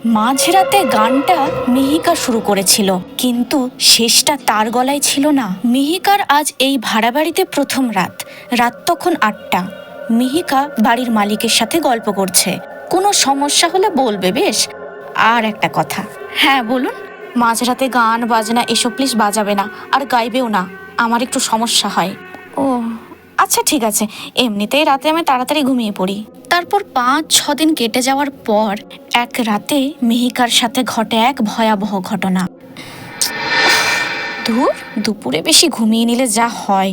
মাঝরাতে গানটা মিহিকা শুরু করেছিল, কিন্তু শেষটা তার গলায় ছিল না। মিহিকার আজ এই ভাড়া বাড়িতে প্রথম রাত। রাত তখন ৮টা। মিহিকা বাড়ির মালিকের সাথে গল্প করছে। কোনো সমস্যা হলে বলবে বেশ। আর একটা কথা। হ্যাঁ বলুন। মাঝরাতে গান বাজনা এসব প্লিজ বাজাবে না, আর গাইবেও না, আমার একটু সমস্যা হয়। ও আচ্ছা ঠিক আছে, এমনিতেই রাতে আমি তাড়াতাড়ি ঘুমিয়ে পড়ি। তারপর ৫-৬ দিন কেটে যাওয়ার পর এক রাতে মিহিকার সাথে ঘটে এক ভয়াবহ ঘটনা। ধুর, দুপুরে বেশি ঘুমিয়ে নিলে যা হয়।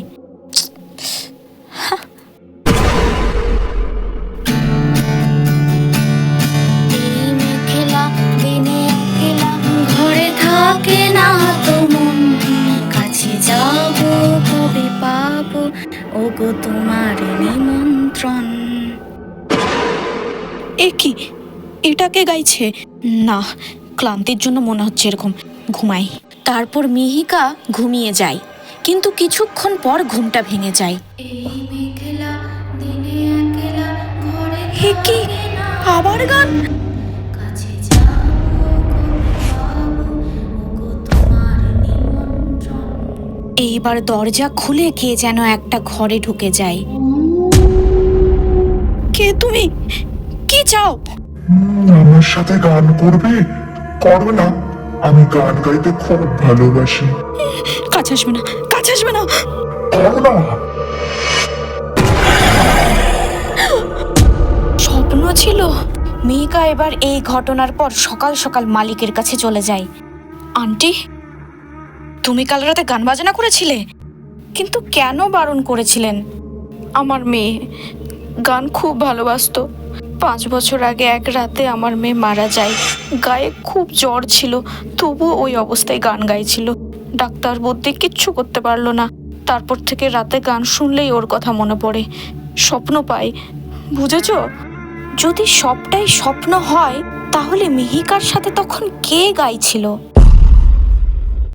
ঘরে থাকে না তো মন, কাছে যাব কবে পাবো ওগো তোমার নিমন্ত্রণ। এ কি, এটাকে গাইছে? না, ক্লান্তির জন্য মনে হচ্ছে এরকম। ঘুমাই। তারপর মিহিকা ঘুমিয়ে যায়, কিন্তু কিছুক্ষণ পর ঘুমটা ভেঙে যায়। হে কি, আবার গান! এইবার দরজা খুলে কে যেন একটা ঘরে ঢুকে যায়। কে তুমি? কি চাও? আমার সাথে গান করবে? করো না, আমি গান গাইতে খুব ভালোবাসি। কাছে আসবে না, কাছে আসবে না। করো না। স্বপ্ন ছিল। মিহিকা এবার এই ঘটনার পর সকাল সকাল মালিকের কাছে চলে যায়। আন্টি, তুমি কাল রাতে গান বাজনা করেছিলে, কিন্তু কেন বারণ করেছিলেন? আমার মেয়ে গান খুব ভালোবাসতো। ৫ বছর আগে এক রাতে আমার মেয়ে মারা যায়। গায়ে খুব জ্বর ছিল, তবুও ওই অবস্থায় গান গাইছিল। ডাক্তার বলতে কিচ্ছু করতে পারলো না। তারপর থেকে রাতে গান শুনলেই ওর কথা মনে পড়ে, স্বপ্ন পাই। বুঝেছ? যদি সবটাই স্বপ্ন হয়, তাহলে মিহিকার সাথে তখন কে গাইছিল?